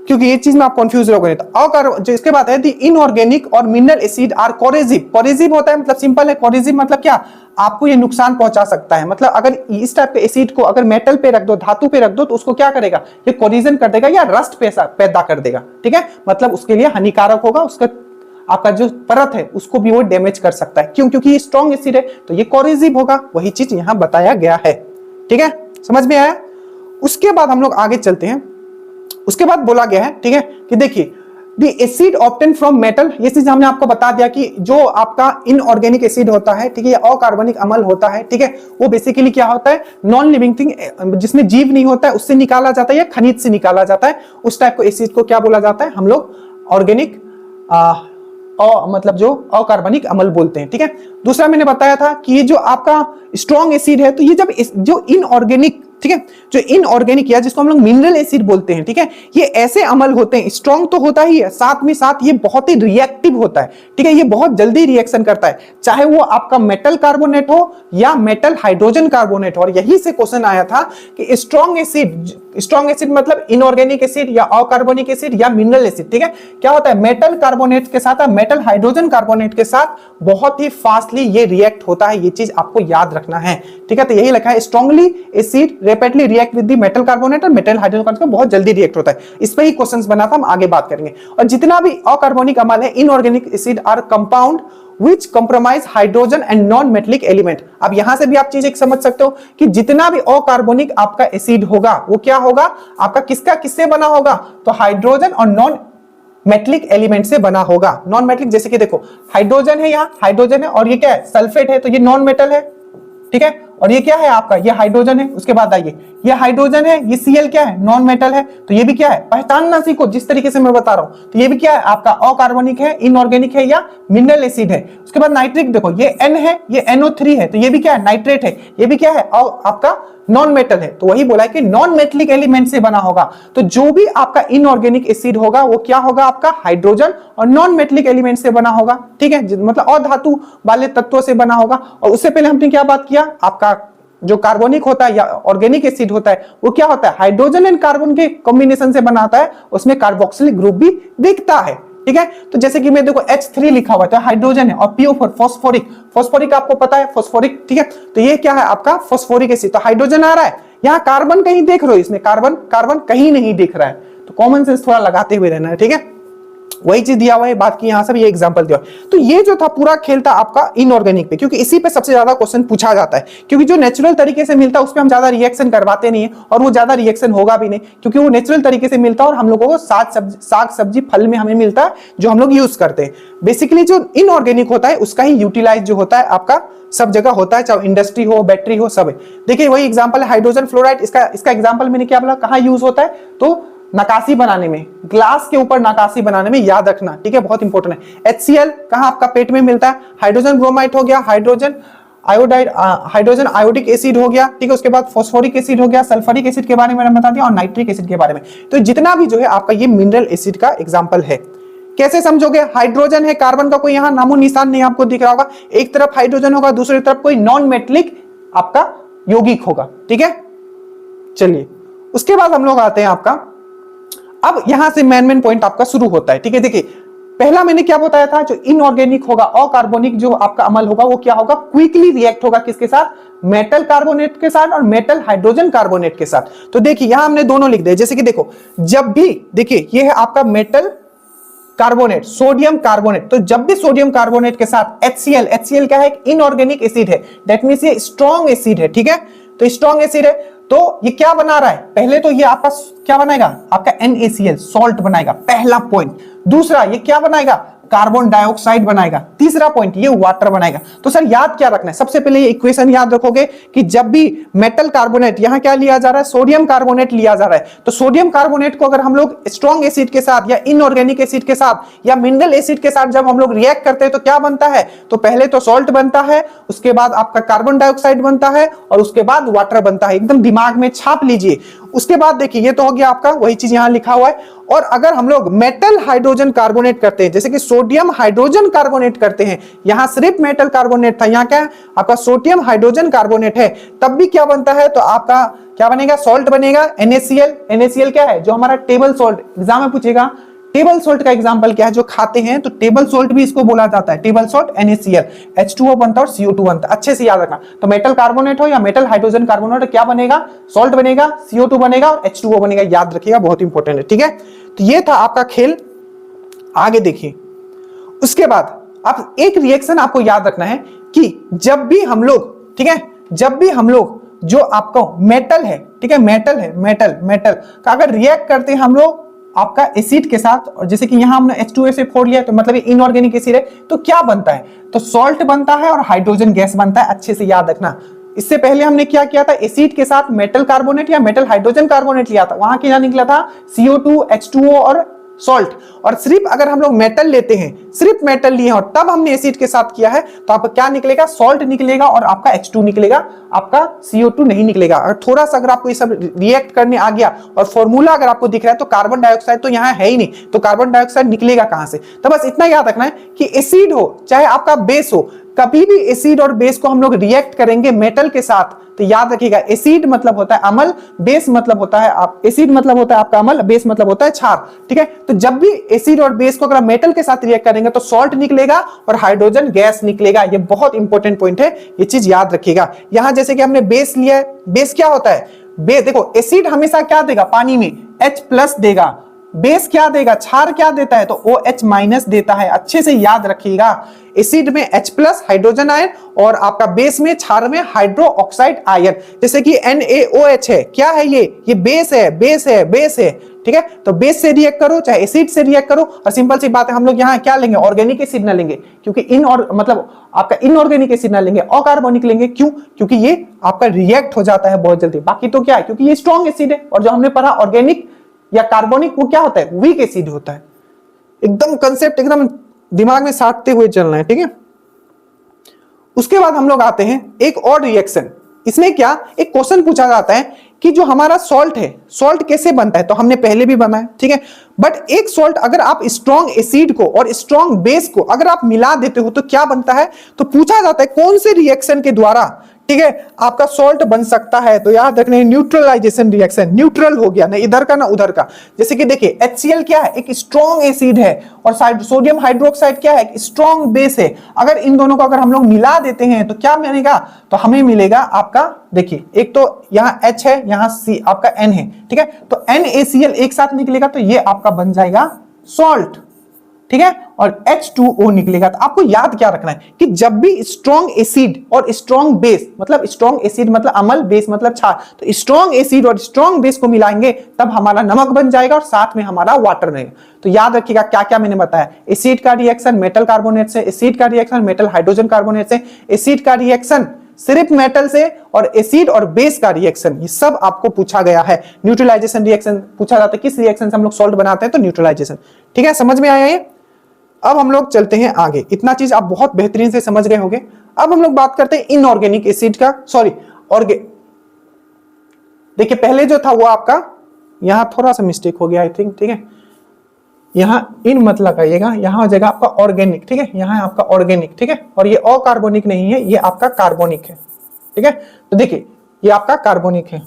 क्योंकि ये चीज में आप कंफ्यूज रहोगे। तो जो इसके बाद है दी इनऑर्गेनिक और mineral acid are corrosive. Corrosive होता है मतलब सिंपल है, कोरेसिव मतलब क्या, आपको ये नुकसान पहुंचा सकता है। मतलब अगर इस टाइप के एसिड को अगर मेटल पे रख दो, धातु पे रख दो, तो उसको क्या करेगा, ये कोरिजन कर देगा या रस्ट पैदा कर देगा, ठीक है, मतलब उसके लिए हानिकारक होगा, उसका आपका जो परत है उसको भी वो डैमेज कर सकता है। क्यों, क्योंकि ये स्ट्रॉन्ग एसिड है, तो ये कोरेसिव होगा। वही चीज यहां बताया गया है, ठीक है, समझ में आया। उसके बाद हम लोग आगे चलते हैं। उसके बाद बोला गया है, ठीक है, कि देखिए the acid obtain from metal, ये चीज हमने आपको बता दिया कि जो आपका इनऑर्गेनिक एसिड होता है, ठीक है, अकार्बनिक अम्ल होता है, ठीक है, वो बेसिकली क्या होता है, नॉन लिविंग थिंग, जिसमें जीव नहीं होता है, उससे निकाला जाता है या खनिज से निकाला जाता है। उस टाइप को एसिड को क्या बोला जाता है, हम लोग ऑर्गेनिक मतलब जो अकार्बनिक अम्ल बोलते हैं, ठीक है। दूसरा मैंने बताया था कि ये जो आपका स्ट्रॉन्ग एसिड है, तो ये जब जो इनऑर्गेनिक, ठीक है, जो इनऑर्गेनिक या जिसको हम लोग मिनरल एसिड बोलते हैं, ठीक है, ये ऐसे अम्ल होते हैं, स्ट्रॉन्ग तो होता ही है, साथ में साथ ये बहुत ही रिएक्टिव होता है, ठीक है, ये बहुत जल्दी रिएक्शन करता है, चाहे वो आपका मेटल कार्बोनेट हो या मेटल हाइड्रोजन कार्बोनेट हो। और यही से क्वेश्चन आया था कि स्ट्रॉन्ग एसिड मतलब इनऑर्गेनिक एसिड या अकार्बनिक एसिड या मिनरल एसिड, ठीक है, क्या होता है, मेटल कार्बोनेट के साथ, मेटल हाइड्रोजन कार्बोनेट के साथ बहुत ही फास्टली ये रिएक्ट होता है। ये चीज आपको याद रखना है, ठीक है। तो यही लिखा है, strongly acid rapidly react with the metal carbonate और मेटल हाइड्रोजन कार्बोनेट, बहुत जल्दी रिएक्ट होता है। इस पे ही क्वेश्चंस बना था, हम आगे बात करेंगे। और जितना भी अकार्बनिक अम्ल है, inorganic acid are compound which compromise hydrogen and non-metallic element। अब यहां से भी आप चीज एक समझ सकते हो कि जितना भी अकार्बनिक आपका एसिड होगा वो क्या होगा, आपका किससे बना होगा, तो हाइड्रोजन और नॉन मेटलिक एलिमेंट से बना होगा। नॉन मेटलिक जैसे कि देखो हाइड्रोजन है, यहाँ हाइड्रोजन है, और ये क्या है, सल्फेट है, तो ये नॉन मेटल है, ठीक है। और ये क्या है आपका, ये हाइड्रोजन है। उसके बाद आइए, ये हाइड्रोजन है, ये Cl क्या है, नॉन मेटल है, तो ये भी क्या है, पहचानना सीखो जिस तरीके से मैं बता रहा हूं। तो ये भी क्या है आपका अकार्बनिक है, इनऑर्गेनिक है या मिनरल एसिड है। उसके बाद नाइट्रिक देखो, ये N है, ये NO3 है, तो ये भी क्या है, नाइट्रेट है, ये भी क्या है, आपका नॉन मेटल है। तो वही बोला है कि नॉन मेटलिक एलिमेंट से बना होगा। तो जो भी आपका इनऑर्गेनिक एसिड होगा वो क्या होगा, आपका हाइड्रोजन और नॉन मेटलिक एलिमेंट से बना होगा, ठीक है, मतलब अधातु वाले तत्वों से बना होगा। और उससे पहले हमने क्या बात किया, आपका जो कार्बनिक होता है या ऑर्गेनिक एसिड होता है वो क्या होता है, हाइड्रोजन एंड कार्बन के कॉम्बिनेशन से बनाता है, उसमें कार्बोक्सिलिक ग्रुप भी दिखता है, ठीक है। तो जैसे कि मैं देखो H3 लिखा हुआ है तो हाइड्रोजन है, और PO4 फॉस्फोरिक, फॉस्फोरिक आपको पता है फॉस्फोरिक, ठीक है। तो ये क्या है आपका फॉस्फोरिक एसिड, तो हाइड्रोजन आ रहा है, यहाँ कार्बन कहीं देख रहे हो, इसमें कार्बन कार्बन कहीं नहीं दिख रहा है, तो कॉमन सेंस थोड़ा लगाते हुए रहना है, ठीक है। वही चीज दिया हुआ है, बात की यहां से ये एग्जांपल दिया। तो ये जो था पूरा खेल था आपका इनऑर्गेनिक पे, क्योंकि इसी पे सबसे ज्यादा क्वेश्चन पूछा जाता है, क्योंकि जो नेचुरल तरीके से मिलता है उस पे हम ज्यादा रिएक्शन करवाते नहीं है, और वो ज्यादा रिएक्शन होगा भी नहीं, क्योंकि वो नेचुरल तरीके से मिलता है और हम लोगों को साग सब्जी फल में हमें मिलता है जो हम लोग यूज करते हैं। बेसिकली जो इनऑर्गेनिक होता है उसका ही यूटिलाइज जो होता है आपका सब जगह होता है, चाहे इंडस्ट्री हो, बैटरी हो, सब है। देखिए वही एग्जांपल है हाइड्रोजन फ्लोराइड, इसका एग्जांपल मैंने क्या बोला, कहां यूज होता है, तो नकाशी बनाने में, ग्लास के ऊपर नकाशी बनाने में, याद रखना, ठीक है, बहुत इंपॉर्टेंट है। HCl कहां आपका पेट में मिलता है, हाइड्रोजन ब्रोमाइड हो गया, hydrogen iodide, hydrogen iodic acid हो गया, ठीक है, उसके बाद फॉस्फोरिक एसिड हो गया, सल्फ्यूरिक एसिड के बारे में मैंने बता दिया, और नाइट्रिक एसिड के बारे में। तो जितना भी जो है आपका ये मिनरल एसिड का एग्जाम्पल है। कैसे समझोगे, हाइड्रोजन है, कार्बन का कोई यहाँ नामो निशान नहीं आपको दिख रहा होगा, एक तरफ हाइड्रोजन होगा, दूसरी तरफ कोई नॉन मेटलिक आपका यौगिक होगा, ठीक है। चलिए उसके बाद हम लोग आते हैं आपका, अब यहां से मेन पॉइंट आपका शुरू होता है, ठीक है। देखिए पहला मैंने क्या बताया था, जो इनऑर्गेनिक होगा, अकार्बनिक जो आपका अमल होगा वो क्या होगा, क्विकली रिएक्ट होगा किसके साथ, मेटल कार्बोनेट के साथ और मेटल हाइड्रोजन कार्बोनेट के साथ। तो देखिए यहां हमने दोनों लिख दिए, जैसे कि देखो जब भी, देखिए ये है आपका मेटल कार्बोनेट, सोडियम कार्बोनेट, तो जब भी सोडियम कार्बोनेट के साथ HCl क्या है, एक इनऑर्गेनिक एसिड है, दैट मींस ये स्ट्रॉन्ग एसिड है, ठीक है। तो स्ट्रॉन्ग एसिड है, तो ये क्या बना रहा है, पहले तो ये आपका क्या बनाएगा, आपका NaCl सॉल्ट बनाएगा, पहला पॉइंट। दूसरा ये क्या बनाएगा, कार्बन डाइऑक्साइड बनाएगा। तीसरा पॉइंट ये वाटर बनाएगा। तो सर याद क्या रखना है, सबसे पहले ये इक्वेशन याद रखोगे कि जब भी मेटल कार्बोनेट, यहां क्या लिया जा रहा है, सोडियम कार्बोनेट लिया जा रहा है, तो सोडियम कार्बोनेट को अगर हम लोग स्ट्रॉन्ग एसिड के साथ या इनऑर्गेनिक एसिड के साथ या मिनरल एसिड के साथ जब हम लोग रिएक्ट करते हैं तो क्या बनता है, तो पहले तो सॉल्ट बनता है, उसके बाद आपका कार्बन डाइऑक्साइड बनता है, और उसके बाद वाटर बनता है। एकदम दिमाग में छाप लीजिए। उसके बाद देखिए ये तो हो गया आपका, वही चीज यहां लिखा हुआ है। और अगर हम लोग मेटल हाइड्रोजन कार्बोनेट करते हैं, जैसे कि सोडियम हाइड्रोजन कार्बोनेट करते हैं, यहां सिर्फ मेटल कार्बोनेट था, यहां क्या है आपका सोडियम हाइड्रोजन कार्बोनेट है, तब भी क्या बनता है, तो आपका क्या बनेगा, सॉल्ट बनेगा, NaCl क्या है, जो हमारा टेबल सॉल्ट, एग्जाम में पूछेगा टेबल सॉल्ट का एग्जांपल क्या है, जो खाते हैं, तो टेबल सॉल्ट भी इसको बोला जाता है, टेबल सॉल्ट NaCl, H2O बनता है और CO2 बनता है, अच्छे से याद रखना। तो मेटल कार्बोनेट हो या मेटल हाइड्रोजन कार्बोनेट, क्या बनेगा, सॉल्ट बनेगा, CO2 बनेगा और H2O बनेगा, याद रखिएगा, बहुत इंपॉर्टेंट है, ठीक है। तो ये था आपका खेल। आगे देखिए, उसके बाद आप एक रिएक्शन आपको याद रखना है कि जब भी हम लोग, ठीक है, जब भी हम लोग जो आपका मेटल है, ठीक है, मेटल का अगर रिएक्ट करते हैं हम लोग आपका एसिड के साथ, और जैसे कि यहां हमने H2SO4 लिया, तो मतलब ये इनऑर्गेनिक एसिड है, तो क्या बनता है, तो सॉल्ट बनता है और हाइड्रोजन गैस बनता है, अच्छे से याद रखना। इससे पहले हमने क्या किया था, एसिड के साथ मेटल कार्बोनेट या मेटल हाइड्रोजन कार्बोनेट लिया था, वहां क्या निकला था, CO2, H2O और सॉल्ट। और सिर्फ अगर हम लोग मेटल लेते हैं, सिर्फ मेटल लिए और तब हमने एसिड के साथ किया है, तो आपका क्या निकलेगा, सॉल्ट निकलेगा और आपका H2 निकलेगा, आपका CO2 नहीं निकलेगा। और थोड़ा सा अगर आपको ये सब रिएक्ट करने आ गया और फॉर्मूला अगर आपको दिख रहा है, तो कार्बन डाइऑक्साइड तो यहाँ है ही नहीं, तो कार्बन डाइऑक्साइड निकलेगा कहां से। तो बस इतना याद रखना है कि एसिड हो चाहे आपका बेस हो, कभी भी एसिड और बेस को हम लोग रिएक्ट करेंगे मेटल के साथ, तो याद रखिएगा एसिड मतलब होता है अम्ल, बेस मतलब होता है एसिड मतलब होता है आपका अम्ल, बेस मतलब होता है क्षार, ठीक है। तो जब भी एसिड और बेस को अगर मेटल के साथ रिएक्ट करेंगे तो सॉल्ट निकलेगा और हाइड्रोजन गैस निकलेगा। ये बहुत इंपॉर्टेंट पॉइंट है, ये चीज याद रखिएगा। यहां जैसे कि हमने बेस लिया है, बेस क्या होता है, बेस देखो एसिड हमेशा क्या देगा, पानी में H+ देगा, बेस क्या देगा, क्षार क्या देता है, तो OH- देता है, अच्छे से याद रखिएगा। एसिड में H+ हाइड्रोजन आयन और आपका बेस में, क्षार में हाइड्रो ऑक्साइड आयन, जैसे कि NaOH है, क्या है ये बेस है, ठीक है। तो बेस से रिएक्ट करो चाहे एसिड से रिएक्ट करो, और सिंपल सी बात है, हम लोग यहाँ क्या लेंगे, ऑर्गेनिक एसिड ना लेंगे, क्योंकि मतलब आपका इनऑर्गेनिक एसिड ना लेंगे, अकार्बनिक लेंगे। क्यों, क्योंकि ये आपका रिएक्ट हो जाता है बहुत जल्दी। बाकी तो क्या है, क्योंकि ये स्ट्रॉन्ग एसिड है, और जो हमने पढ़ा ऑर्गेनिक या कार्बनिक वो क्या होता है, वीक एसिड होता है। एकदम कंसेप्ट एकदम दिमाग में साधते हुए चलना है, ठीक है। उसके बाद हम लोग आते हैं एक और रिएक्शन। इसमें क्या, एक क्वेश्चन पूछा जाता है कि जो हमारा सॉल्ट है, सॉल्ट कैसे बनता है, तो हमने पहले भी बनाया, ठीक है। बट एक सॉल्ट अगर आप स्ट्रॉन्ग एसिड को और स्ट्रॉन्ग बेस को अगर आप मिला देते हो तो क्या बनता है, तो पूछा जाता है कौन से रिएक्शन के द्वारा, ठीक है, आपका सॉल्ट बन सकता है। तो याद रखना न्यूट्रलाइजेशन रिएक्शन, न्यूट्रल हो गया, ना इधर का ना उधर का। जैसे कि देखिए HCl क्या है, एक स्ट्रॉन्ग एसिड है, और सोडियम हाइड्रोक्साइड क्या है, एक स्ट्रॉन्ग बेस है। अगर इन दोनों को अगर हम लोग मिला देते हैं तो क्या मिलेगा, तो हमें मिलेगा आपका, देखिए एक तो यहाँ H है, यहाँ C आपका N है, ठीक है, तो NaCl एक साथ निकलेगा तो ये आपका बन जाएगा सॉल्ट, ठीक है, और H2O निकलेगा। तो आपको याद क्या रखना है कि जब भी स्ट्रॉन्ग एसिड और स्ट्रॉन्ग बेस, मतलब स्ट्रॉन्ग एसिड मतलब अम्ल, बेस मतलब क्षार, तो स्ट्रॉन्ग एसिड और स्ट्रॉन्ग बेस को मिलाएंगे तब हमारा नमक बन जाएगा और साथ में हमारा वाटर रहेगा। तो याद रखिएगा क्या क्या मैंने बताया, एसिड का रिएक्शन मेटल कार्बोनेट से, एसिड का रिएक्शन मेटल हाइड्रोजन कार्बोनेट से, एसिड का रिएक्शन सिर्फ मेटल से, और एसिड और बेस का रिएक्शन, ये सब आपको पूछा गया है। न्यूट्रलाइजेशन रिएक्शन पूछा जाता है, किस रिएक्शन से हम लोग सॉल्ट बनाते हैं, तो न्यूट्रलाइजेशन। ठीक है, समझ में आया ये। अब हम लोग चलते हैं आगे, इतना चीज आप बहुत बेहतरीन से समझ गए होंगे। अब हम लोग बात करते हैं इनऑर्गेनिक एसिड का, सॉरी देखिए पहले जो था वो आपका, यहां थोड़ा सा मिस्टेक हो गया आई थिंक, ठीक है, यहां इन मत लगाइएगा, यहां हो जाएगा आपका ऑर्गेनिक, ठीक है, यहां है आपका ऑर्गेनिक, ठीक है, और ये अकार्बनिक नहीं है, ये आपका कार्बोनिक है, ठीक है। तो देखिए ये आपका कार्बोनिक है,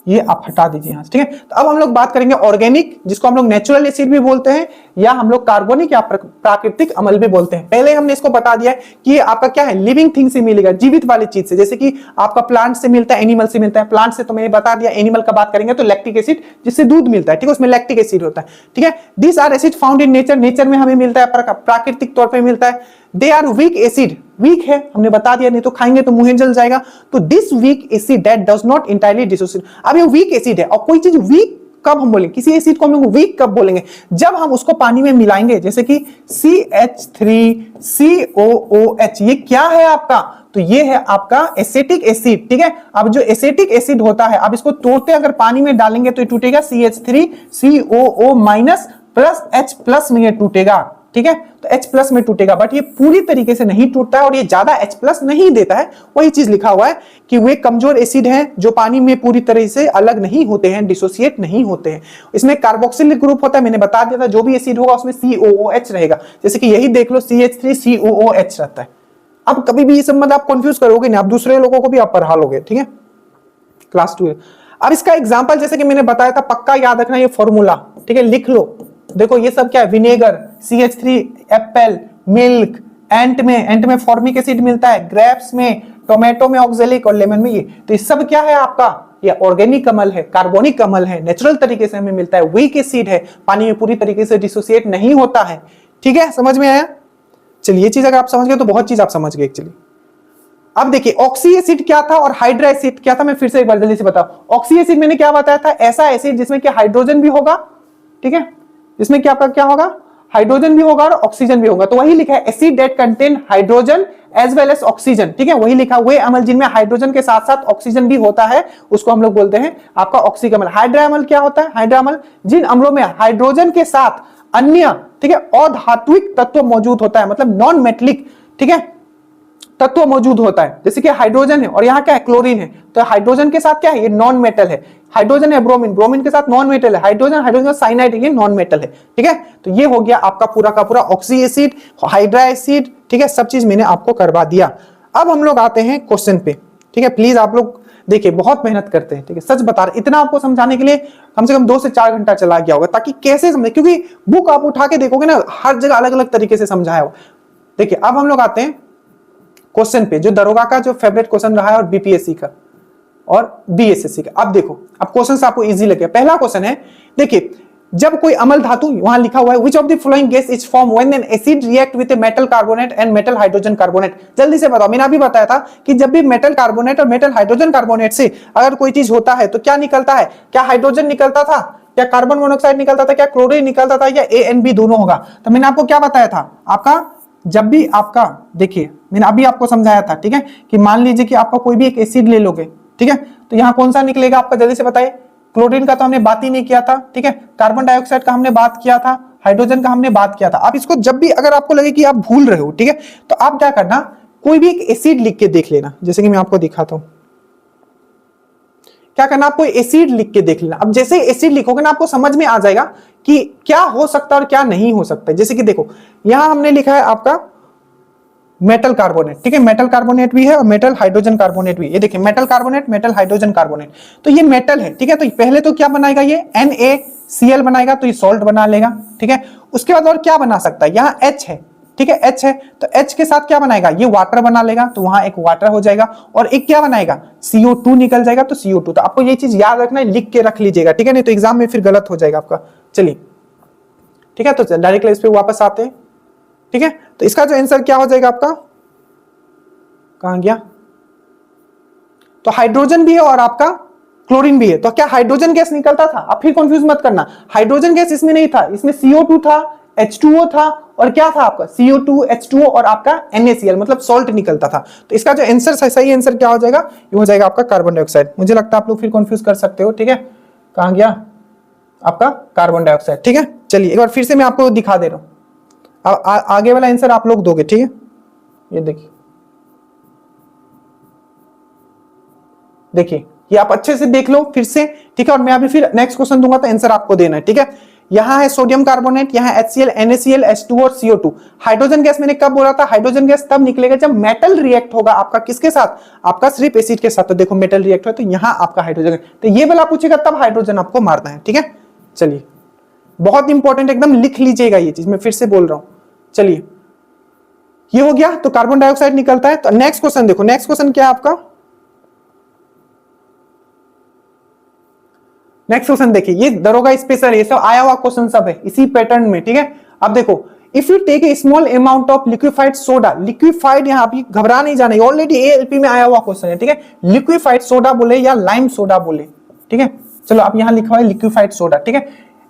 ये आप हटा दीजिए यहां से, ठीक है। तो अब हम लोग बात करेंगे ऑर्गेनिक, जिसको हम लोग नेचुरल एसिड भी बोलते हैं, या हम लोग कार्बनिक या प्राकृतिक अम्ल भी बोलते हैं। पहले हमने इसको बता दिया है कि ये आपका क्या है, लिविंग थिंग से मिलेगा, जीवित वाली चीज से, जैसे कि आपका प्लांट से मिलता है, एनिमल से मिलता है। प्लांट से तो मैंने बता दिया, एनिमल का बात करेंगे तो लैक्टिक एसिड, जिससे दूध मिलता है, ठीक है, उसमें लैक्टिक एसिड होता है, ठीक है। This are acid found in nature, nature में हमें मिलता है, प्राकृतिक तौर पर मिलता है। They are weak acid, weak है हमने बता दिया, नहीं तो खाएंगे तो मुंह जल जाएगा। तो this weak acid that does not entirely dissociate, अब ये वीक एसिड है, और कोई चीज वीक कब हम बोलेंगे, किसी एसिड को हम लोग वीक कब बोलेंगे, जब हम उसको पानी में मिलाएंगे, जैसे कि CH3COOH, ये क्या है आपका, तो ये है आपका एसिटिक एसिड, ठीक है। अब जो एसिटिक एसिड होता है, अब इसको तोड़ते अगर पानी में डालेंगे तो ये टूटेगा CH3COO minus plus H plus में ये टूटेगा, ठीक है, तो H प्लस में टूटेगा, बट ये पूरी तरीके से नहीं टूटता है और ये ज्यादा H प्लस नहीं देता है। वही चीज लिखा हुआ है कि वे कमजोर एसिड हैं जो पानी में पूरी तरह से अलग नहीं होते हैं, डिसोसिएट नहीं होते हैं। इसमें कार्बोक्सिलिक ग्रुप होता है, मैंने बता दिया था, जो भी एसिड होगा उसमें COOH रहेगा, जैसे कि यही देख लो CH3COOH रहता है। अब कभी भी ये सब मतलब आप कंफ्यूज करोगे नहीं, आप दूसरे लोगों को भी आप पढ़ा लोगे, ठीक है, क्लास 2। अब इसका एग्जाम्पल जैसे कि मैंने बताया था, पक्का याद रखना ये फॉर्मूला, ठीक है, लिख लो। देखो ये सब क्या है, विनेगर, CH3, एप्पल, मिल्क, एंट में फॉर्मिक एसिड मिलता है, ग्रेप्स में, टोमेटो में ऑक्जेलिक, और लेमन में ये। तो ये सब क्या है आपका, ये ऑर्गेनिक अम्ल है, कार्बनिक अम्ल है, नेचुरल तरीके से हमें मिलता है, वीक एसिड है, पानी में पूरी तरीके से डिसोसिएट नहीं होता है, ठीक है, समझ में आया। चलिए ये चीज अगर आप समझ गए तो बहुत चीज आप समझ गए एक्चुअली। अब देखिए ऑक्सी एसिड क्या था और हाइड्रा एसिड क्या था, मैं फिर से एक बार जल्दी से बताऊं। ऑक्सी एसिड मैंने क्या बताया था, ऐसा एसिड जिसमें कि हाइड्रोजन भी होगा, ठीक है, इसमें क्या आपका क्या होगा, हाइड्रोजन भी होगा और ऑक्सीजन भी होगा। तो वही लिखा है acid that contain hydrogen as well as oxygen, ठीक है, वही लिखा, वे अम्ल जिनमें हाइड्रोजन के साथ साथ ऑक्सीजन भी होता है, उसको हम लोग बोलते हैं आपका ऑक्सिक अम्ल। हाइड्रा अम्ल क्या होता है, हाइड्रा अम्ल जिन अम्लों में हाइड्रोजन के साथ अन्य, ठीक है, अधात्विक तत्व मौजूद होता है, मतलब नॉन मेटलिक, ठीक है, तत्व मौजूद होता है, जैसे कि हाइड्रोजन है और यहाँ क्या है, क्लोरीन है। तो हाइड्रोजन के साथ क्या है, ये नॉन मेटल है, हाइड्रोजन है ब्रोमीन, ब्रोमीन के साथ नॉन मेटल है, हाइड्रोजन साइनाइड है, ये नॉन मेटल है, ठीक है। तो ये हो गया आपका पूरा का पूरा ऑक्सी एसिड, हाइड्रा एसिड, ठीक है, सब चीज मैंने आपको करवा दिया। अब हम लोग आते हैं क्वेश्चन पे, ठीक है। प्लीज आप लोग देखिए बहुत मेहनत करते हैं, ठीक है, सच बता रहे, इतना आपको समझाने के लिए कम से कम 2 से 4 घंटा चला गया होगा, ताकि कैसे समझे, क्योंकि बुक आप उठा के देखोगे ना, हर जगह अलग अलग तरीके से समझाया हो। देखिए अब हम लोग आते हैं क्वेश्चन पे, जो दरोगा का जो फेवरेट क्वेश्चन रहा है, और बीपीएससी का और बीएसएससी का। अब देखो, अब क्वेश्चन आपको इजी लगे। पहला क्वेश्चन है, देखिए जब कोई अम्ल धातु, वहां लिखा हुआ है which of the following gas is form when an acid react with a metal carbonate and metal hydrogen carbonate. जल्दी से बताओ, मैंने अभी बताया था कि जब भी मेटल कार्बोनेट और मेटल हाइड्रोजन कार्बोनेट से अगर कोई चीज होता है तो क्या निकलता है, क्या हाइड्रोजन निकलता था, क्या कार्बन मोनोऑक्साइड निकलता था, क्या क्लोरीन निकलता था, या A and B दोनों होगा। तो मैंने आपको क्या बताया था, आपका जब भी आपका, देखिए मैंने अभी आपको समझाया था, ठीक है, कि मान लीजिए कि आपका कोई भी एक एसिड ले लोगे, ठीक है, तो यहाँ कौन सा निकलेगा आपका, जल्दी से बताइए। क्लोरीन का तो हमने बात ही नहीं किया था, ठीक है, कार्बन डाइऑक्साइड का हमने बात किया था, हाइड्रोजन का हमने बात किया था। आप इसको जब भी अगर आपको लगे कि आप भूल रहे हो, ठीक है, तो आप क्या करना, कोई भी एक एसिड लिख के देख लेना, जैसे कि मैं आपको दिखाता हूं। क्या करना, आपको एसिड लिख के देख लेना। अब जैसे एसिड लिखोगे ना, आपको समझ में आ जाएगा कि क्या हो सकता है और क्या नहीं हो सकता है। जैसे कि देखो, यहां हमने लिखा है आपका मेटल कार्बोनेट, ठीक है, मेटल कार्बोनेट भी है और मेटल हाइड्रोजन कार्बोनेट भी। ये देखिए metal carbonate, metal hydrogen carbonate, तो ये मेटल है, ठीक है। तो पहले तो क्या बनाएगा ये NaCl बनाएगा, तो ये सॉल्ट बना लेगा, ठीक है। उसके बाद और क्या बना सकता है, यहाँ H है, ठीक है, H है, तो H के साथ क्या बनाएगा, ये वाटर बना लेगा, तो वहां एक वाटर हो जाएगा, और एक क्या बनाएगा, CO2 निकल जाएगा, तो CO2। तो आपको ये चीज याद रखना है, लिख के रख लीजिएगा, ठीक है, नहीं तो एग्जाम में फिर गलत हो जाएगा आपका। चलिए ठीक है, तो डायरेक्टली इस पे वापस आते हैं, ठीक है। तो इसका जो आंसर क्या हो जाएगा आपका, कहां गया, तो हाइड्रोजन भी है और आपका क्लोरीन भी है। तो क्या हाइड्रोजन गैस निकलता था, आप फिर कंफ्यूज मत करना, हाइड्रोजन गैस इसमें नहीं था, इसमें CO2 था, H2O था, और क्या था आपका CO2 H2O और आपका NaCl, मतलब सॉल्ट निकलता था। तो इसका जो आंसर सही आंसर क्या हो जाएगा, ये हो जाएगा आपका कार्बन डाइऑक्साइड। मुझे लगता है आप लोग फिर कंफ्यूज कर सकते हो, ठीक है, कहां गया आपका कार्बन डाइऑक्साइड, ठीक है। चलिए एक बार फिर से मैं आपको दिखा दे रहा हूं, आगे वाला आंसर आप लोग दोगे, ठीक है। ये देखिए ये आप अच्छे से देख लो फिर से, ठीक है, और मैं अभी फिर नेक्स्ट क्वेश्चन दूंगा तो आंसर आपको देना है, ठीक है। यहां है सोडियम कार्बोनेट, यहां HCl, NaCl, H2O और CO2। हाइड्रोजन गैस मैंने कब बोला था, हाइड्रोजन गैस तब निकलेगा जब मेटल रिएक्ट होगा आपका किसके साथ, आपका सिर्फ एसिड के साथ। तो देखो मेटल रिएक्ट हो तो यहां आपका हाइड्रोजन, तो ये वाला पूछेगा तब हाइड्रोजन आपको मारना है, ठीक है। चलिए बहुत इंपॉर्टेंट, एकदम लिख लीजिएगा ये चीज, मैं फिर से बोल रहा हूं। चलिए ये हो गया, तो कार्बन डाइऑक्साइड निकलता है। तो नेक्स्ट क्वेश्चन देखो, नेक्स्ट क्वेश्चन क्या है आपका, नेक्स्ट क्वेश्चन देखिए, ये दरोगा स्पेशल, ये सब आया हुआ क्वेश्चन सब है इसी पैटर्न में, ठीक है। अब देखो, if you take a small amount of liquefied soda, liquefied यहाँ पे घबरा नहीं जाना, ऑलरेडी ALP में आया हुआ क्वेश्चन है, ठीक है। लिक्विफाइड सोडा बोले या लाइम सोडा बोले, ठीक है। चलो आप यहां लिखा हुआ है लिक्विफाइड सोडा, ठीक है,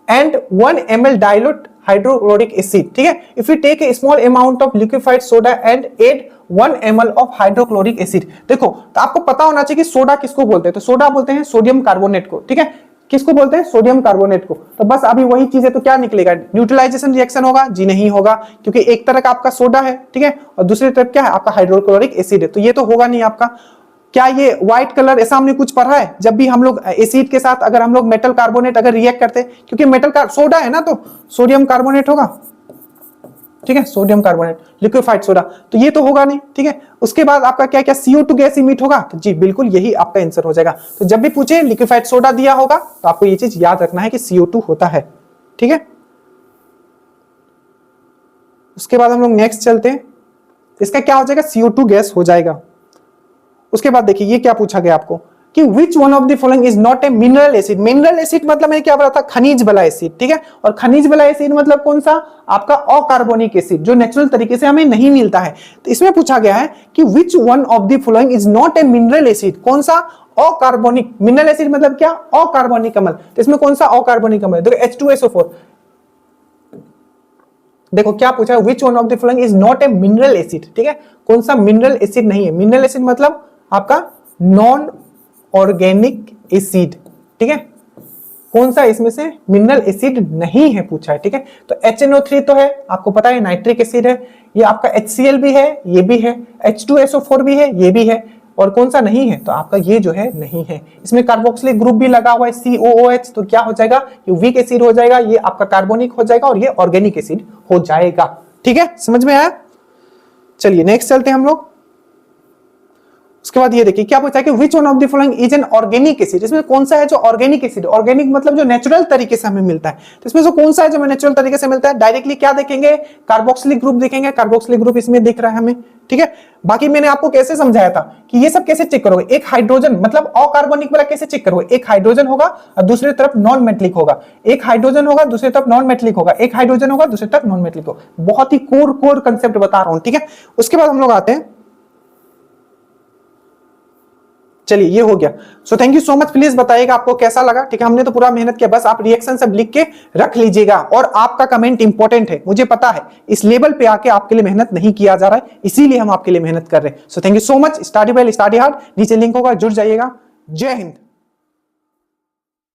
and 1 ml dilute hydrochloric acid, ठीक है। If you take a small amount of liquefied soda and add 1 ml of hydrochloric acid. देखो तो आपको पता होना चाहिए कि सोडा किसको बोलते हैं, तो सोडा बोलते हैं सोडियम कार्बोनेट को, ठीक है। किसको बोलते हैं, सोडियम कार्बोनेट को। तो बस अभी वही चीज है, तो क्या निकलेगा, न्यूट्रलाइजेशन रिएक्शन होगा, जी नहीं होगा, क्योंकि एक तरह का आपका सोडा है, ठीक है, और दूसरी तरफ क्या है आपका हाइड्रोक्लोरिक एसिड है, तो ये तो होगा नहीं आपका। क्या ये व्हाइट कलर ऐसा हमने कुछ पढ़ा है, जब भी हम लोग एसिड के साथ अगर हम लोग मेटल कार्बोनेट अगर रिएक्ट करते हैं, क्योंकि मेटल का सोडा है ना, तो सोडियम कार्बोनेट होगा, ठीक है, सोडियम कार्बोनेट लिक्विफाइड सोडा, तो ये तो होगा नहीं, ठीक है। उसके बाद आपका क्या क्या CO2 गैस इमिट होगा, तो जी बिल्कुल यही आपका आंसर हो जाएगा। तो जब भी पूछे लिक्विफाइड सोडा दिया होगा तो आपको ये चीज याद रखना है कि CO2 होता है, ठीक है। उसके बाद हम लोग नेक्स्ट चलते हैं, इसका क्या हो जाएगा, CO2 गैस हो जाएगा। उसके बाद देखिए ये क्या पूछा गया आपको कि which one of the following is not a mineral acid। Mineral acid मतलब मैंने क्या बोला था, खनिज वाला एसिड, ठीक है। और खनिज वाला एसिड मतलब कौन सा, आपका अकार्बनिक एसिड, जो नेचुरल तरीके से हमें नहीं मिलता है। तो इसमें पूछा गया है कि which one of the following is not a mineral acid, कौन सा अकार्बनिक, मिनरल एसिड मतलब क्या, अकार्बनिक अम्ल, तो इसमें कौन सा अकार्बनिक अम्ल है, देखो H2SO4। देखो क्या पूछा है, which one of the following is not a mineral acid, ठीक है, कौन सा मिनरल एसिड नहीं है। मिनरल एसिड मतलब आपका नॉन ऑर्गेनिक एसिड, ठीक है, कौन सा इसमें से मिनरल एसिड नहीं है पूछा है, ठीक है। तो HNO3 तो है, आपको पता है नाइट्रिक एसिड है, ये आपका HCl भी है, ये भी है, H2SO4 भी है, ये भी है, और कौन सा नहीं है, तो आपका ये जो है नहीं है। इसमें कार्बोक्सिलिक ग्रुप भी लगा हुआ है COOH, तो क्या हो जाएगा, ये वीक एसिड हो जाएगा, ये आपका कार्बोनिक हो जाएगा, और ये ऑर्गेनिक एसिड हो जाएगा, ठीक है, समझ में आया। चलिए नेक्स्ट चलते हैं हम लोग। उसके बाद ये देखिए क्या पूछा है कि which one of the following is an organic acid, इसमें कौन सा है जो ऑर्गेनिक एसिड, ऑर्गेनिक मतलब जो नेचुरल तरीके से हमें मिलता है, तो इसमें से कौन सा है जो नेचुरल तरीके से मिलता है। डायरेक्टली क्या देखेंगे, कार्बोक्सिलिक ग्रुप देखेंगे, कार्बोक्सिलिक ग्रुप इसमें दिख रहा है हमें, ठीक है। बाकी मैंने आपको कैसे समझाया था कि ये सब कैसे चेक करोगे, एक हाइड्रोजन मतलब अकार्बनिक वाला कैसे चेक करोगे, एक हाइड्रोजन होगा और दूसरी तरफ नॉन मेटलिक होगा, एक हाइड्रोजन होगा दूसरी तरफ नॉन मेटलिक होगा, एक हाइड्रोजन होगा दूसरी तरफ नॉन मेटलिक होगा। बहुत ही कोर कंसेप्ट बता रहा हूं, ठीक है। उसके बाद हम लोग आते हैं, चलिए ये हो गया। So thank you so much, please बताइएगा आपको कैसा लगा, ठीक है। हमने तो पूरा मेहनत किया, बस आप रिएक्शन सब लिख के रख लीजिएगा, और आपका कमेंट इंपॉर्टेंट है, मुझे पता है इस लेवल पे आके आपके लिए मेहनत नहीं किया जा रहा है, इसीलिए हम आपके लिए मेहनत कर रहे हैं। So thank you so much, study well study hard, नीचे लिंक होगा, जुड़ जाइएगा। जय हिंद।